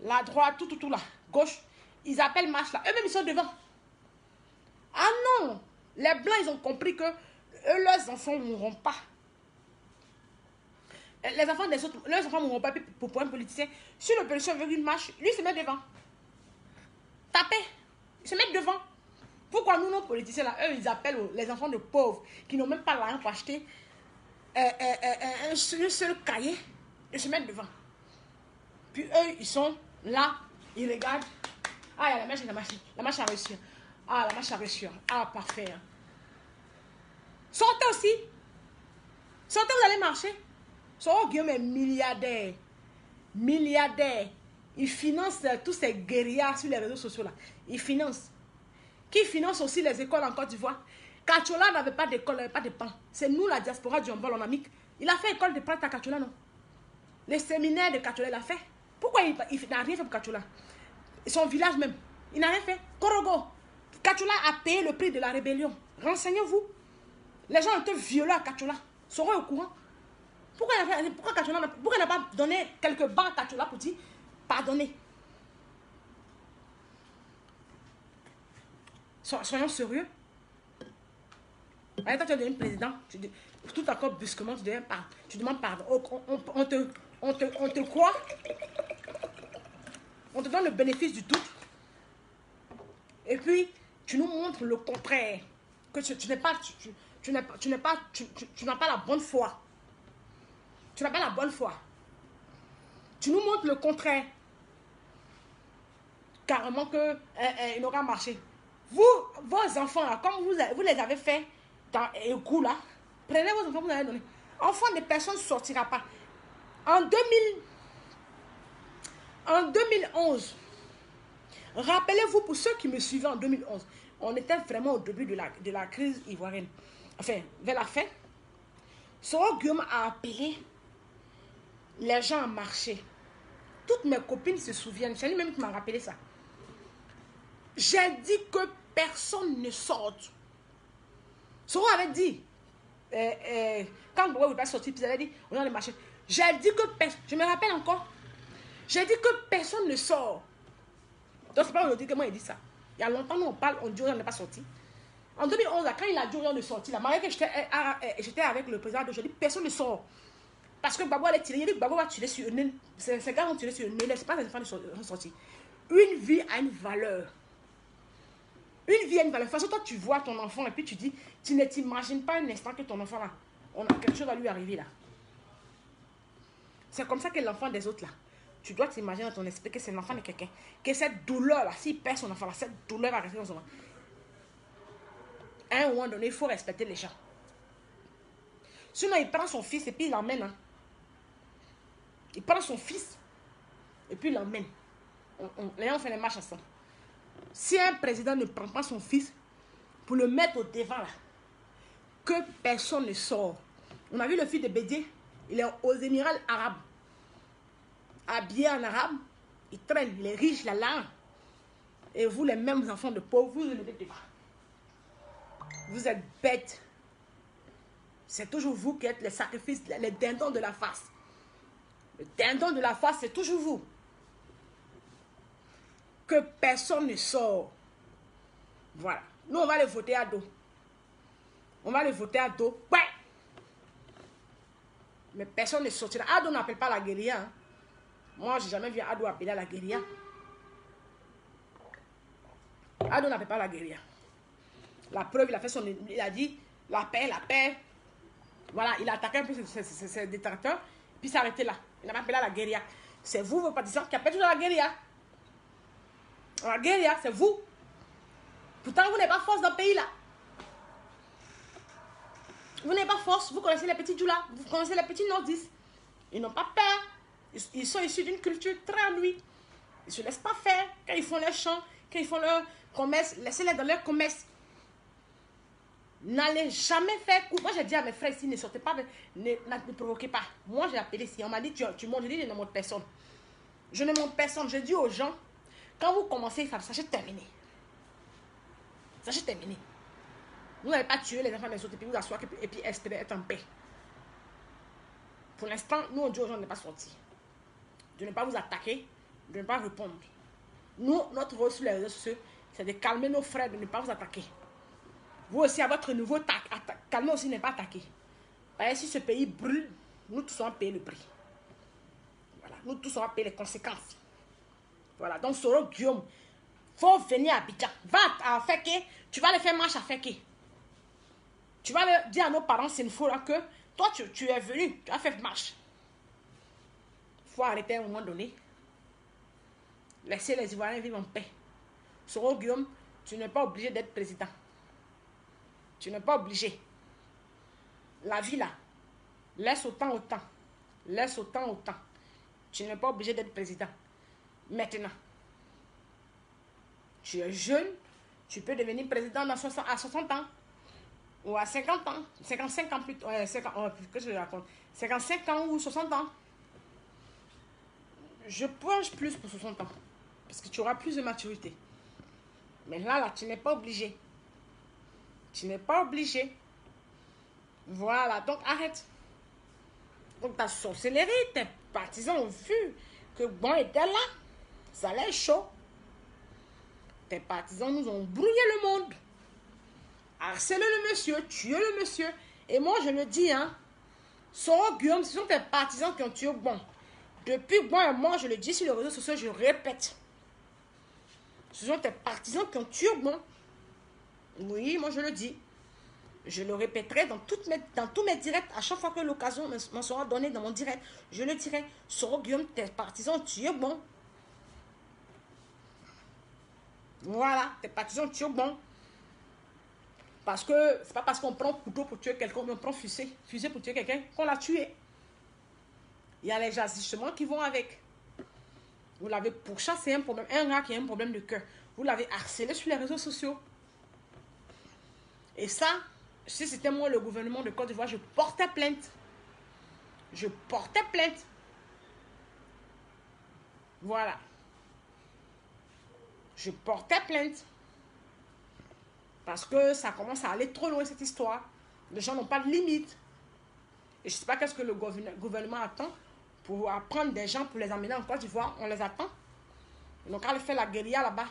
la droite, tout là, gauche, ils appellent marche là, eux-mêmes ils sont devant. Ah non! Les blancs, ils ont compris que eux, leurs enfants ne mourront pas. Les enfants des autres, leurs enfants ne mourront pas pour un politicien. Si le politicien veut une marche, lui se met devant. Tapez, ils se mettent devant. Pourquoi nous, nos politiciens là, eux, ils appellent les enfants de pauvres qui n'ont même pas l'argent pour acheter un seul cahier, ils se mettent devant. Puis eux, ils sont là, ils regardent. Ah, il y a la marche, la marche a reçu. Ah, la marche a reçu. Ah, parfait. Sortez aussi. Sortez, vous allez marcher. Soro Guillaume est milliardaire. Milliardaire. Il finance tous ces guérillas sur les réseaux sociaux là. Il finance. Qui finance aussi les écoles en Côte d'Ivoire. Kachola n'avait pas d'école, n'avait pas de pain. C'est nous, la diaspora du Hombol, on a mis. Il a fait école de prêtre à Kachola, non? Les séminaires de Kachola, il a fait. Pourquoi il n'a rien fait pour Kachola? Son village même. Il n'a rien fait. Korogo. Kachola a payé le prix de la rébellion. Renseignez-vous. Les gens ont été violés à Kachola. Seront au courant. Pourquoi il n'a pas donné quelques bancs à Kachola pour dire pardonnez? Soyons sérieux. Toi, tu es devenu président. Tout encore brusquement, tu demandes pardon. On te croit. On te donne le bénéfice du doute. Et puis, tu nous montres le contraire. Que tu n'as pas la bonne foi. Tu n'as pas la bonne foi. Tu nous montres le contraire. Carrément que il n'aura marché. Vous, vos enfants, là, comme vous les avez fait dans le coup là, prenez vos enfants, vous allez donner. Enfant de personne ne sortira pas. En En 2011, rappelez-vous pour ceux qui me suivaient en 2011, on était vraiment au début de la crise ivoirienne. Enfin, vers la fin, Soro Guillaume a appelé les gens à marcher. Toutes mes copines se souviennent, c'est lui-même qui m'a rappelé ça. J'ai dit que personne ne sorte. Soro avait dit, quand Bobo ne veut pas sortir, puis il avait dit, on a les marchés. J'ai dit que personne, je me rappelle encore, j'ai dit que personne ne sort. Donc c'est pas aujourd'hui que moi il dit ça. Il y a longtemps, nous on parle, on dit on n'est pas sorti. En 2011, quand il a dit on est sorti, la mariée que j'étais avec le président d'aujourd'hui, personne ne sort. Parce que Babou allait tirer, il dit que Babou va tirer sur une. Ces gars vont tirer sur une, c'est pas les enfants qui sont sortis. Une vie a une valeur. Une vie a une valeur. De toute façon, toi tu vois ton enfant et puis tu dis, tu ne t'imagines pas un instant que ton enfant là, quelque chose va lui arriver là. C'est comme ça que l'enfant des autres là. Tu dois t'imaginer dans ton esprit que c'est l'enfant de quelqu'un. Que cette douleur là, s'il perd son enfant là, cette douleur va rester dans son enfant. À un moment donné, il faut respecter les gens. Sinon, il prend son fils et puis il l'emmène. Hein. Il prend son fils et puis il l'emmène. Les gens font les marches ensemble. Si un président ne prend pas son fils pour le mettre au devant là, que personne ne sort. On a vu le fils de Bédié, il est aux Émirats arabes. Habillé en arabe, il traîne, il est riche, la langue. Et vous, les mêmes enfants de pauvres, vous le mettez devant. Vous êtes bêtes. C'est toujours vous qui êtes les sacrifices, les dindons de la face. Le dindon de la face, c'est toujours vous. Que personne ne sort. Voilà. Nous, on va les voter à dos. On va les voter à dos. Ouais. Mais personne ne sortira. Ado n'appelle pas la guérilla. Hein. Moi, je n'ai jamais vu Ado appeler à la guérilla. Ado n'appelle pas la guérilla. La preuve, il a fait son... Il a dit, la paix, la paix. Voilà, il a attaqué un peu ses détracteurs. Puis s'est arrêté là. Il n'a pas appelé à la guérilla. C'est vous, vos partisans, qui appellent toujours la guérilla. La guérilla, c'est vous. Pourtant, vous n'avez pas force dans le pays là. Vous n'avez pas force. Vous connaissez les petits Djoula. Vous connaissez les petits nordistes. Ils n'ont pas peur. Ils sont issus d'une culture très à lui. Ils ne se laissent pas faire. Quand ils font leurs champs, quand ils font leur commerce, laissez-les dans leur commerce. N'allez jamais faire coup. Moi, j'ai dit à mes frères ici, ne sortez pas, ne provoquez pas. Moi, j'ai appelé ici. On m'a dit, tu montes. Je dis, je ne monte personne. Je ne monte personne. Je dis aux gens, quand vous commencez, sachez terminer. Sachez terminer. Vous n'allez pas tuer les enfants des autres et puis vous asseoir et puis espérer être en paix. Pour l'instant, nous, on dit aux gens de ne pas sortir. De ne pas vous attaquer, de ne pas répondre. Nous, notre rôle sur les réseaux sociaux, c'est de calmer nos frères, de ne pas vous attaquer. Vous aussi, à votre niveau, calmez aussi, ne pas attaquer. Parce que si ce pays brûle, nous tous, on va payer le prix. Voilà, nous tous, on va payer les conséquences. Voilà, donc Soro Guillaume, il faut venir à Abidjan. Va à Feke, tu vas aller faire marche à Feke. Tu vas le dire à nos parents, c'est une fois que toi, tu es venu, tu as fait marche. Il faut arrêter à un moment donné. Laissez les Ivoiriens vivre en paix. Soro Guillaume, tu n'es pas obligé d'être président. Tu n'es pas obligé. La vie là, laisse autant. Laisse autant. Tu n'es pas obligé d'être président. Maintenant, tu es jeune, tu peux devenir président à 60 ans. Ou à 50 ans, 55 ans plutôt, 55 ans ou 60 ans. Je penche plus pour 60 ans. Parce que tu auras plus de maturité. Mais là, tu n'es pas obligé. Tu n'es pas obligé. Voilà, donc arrête. Donc ta sorcellerie, tes partisans ont vu que bon était là. Ça allait chaud. Tes partisans nous ont brouillé le monde. Harceler le monsieur, tuer le monsieur. Et moi, je le dis, hein. Soro Guillaume, ce sont tes partisans qui ont tué Gbon. Depuis Gbon et moi, je le dis sur les réseaux sociaux, je répète. Ce sont tes partisans qui ont tué Gbon. Oui, moi, je le dis. Je le répéterai dans tous mes directs. À chaque fois que l'occasion m'en sera donnée dans mon direct, je le dirai. Soro Guillaume, tes partisans ont tué Gbon. Voilà, tes partisans ont tué Gbon. Parce que c'est pas parce qu'on prend couteau pour tuer quelqu'un, on prend fusée pour tuer quelqu'un qu'on l'a tué. Il y a les agissements qui vont avec. Vous l'avez pourchassé un problème, un gars qui a un problème de cœur. Vous l'avez harcelé sur les réseaux sociaux. Et ça, si c'était moi le gouvernement de Côte d'Ivoire, je portais plainte. Je portais plainte. Voilà. Je portais plainte. Parce que ça commence à aller trop loin cette histoire. Les gens n'ont pas de limite. Et je ne sais pas qu'est-ce que le gouvernement attend pour prendre des gens pour les emmener en Côte d'Ivoire. On les attend. Donc, on fait la guérilla là-bas.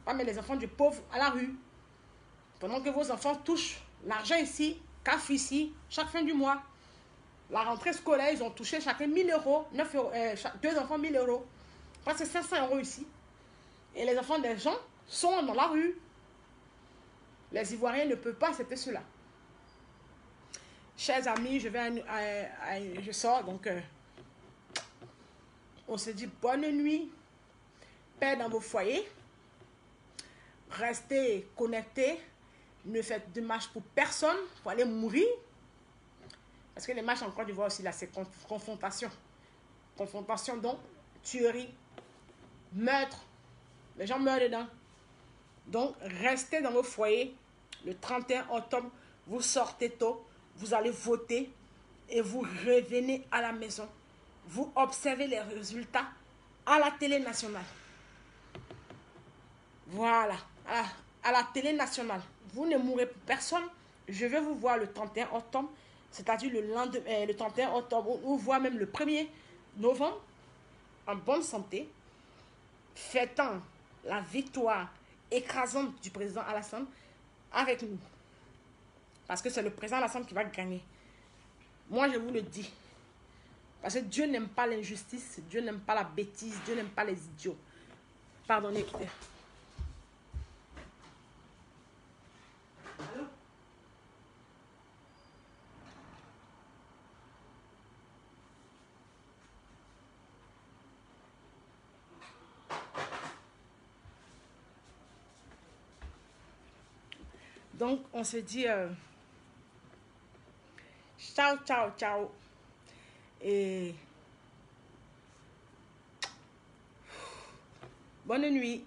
Pas mettre les enfants du pauvre à la rue. Pendant que vos enfants touchent l'argent ici, CAF ici, chaque fin du mois. La rentrée scolaire, ils ont touché chacun 1000 euros, 9 euros, deux enfants 1000 euros. Presque 500 euros ici. Et les enfants des gens sont dans la rue. Les Ivoiriens ne peuvent pas accepter cela. Chers amis, je sors, donc on se dit bonne nuit, paix dans vos foyers, restez connectés, ne faites de marche pour personne, pour aller mourir, parce que les marches en Côte d'Ivoire aussi, là, c'est confrontation. Confrontation, donc, tuerie, meurtre, les gens meurent dedans. Donc, restez dans vos foyers, le 31 octobre, vous sortez tôt, vous allez voter et vous revenez à la maison. Vous observez les résultats à la télé nationale. Voilà, à la télé nationale. Vous ne mourrez pour personne. Je vais vous voir le 31 octobre, c'est-à-dire le 31 octobre, ou voire même le 1er novembre, en bonne santé, fêtant la victoire écrasante du président Alassane avec nous. Parce que c'est le président Alassane qui va gagner. Moi, je vous le dis. Parce que Dieu n'aime pas l'injustice, Dieu n'aime pas la bêtise, Dieu n'aime pas les idiots. Pardonnez, écoutez. Allô? Donc, on se dit ciao, ciao, ciao. Et bonne nuit.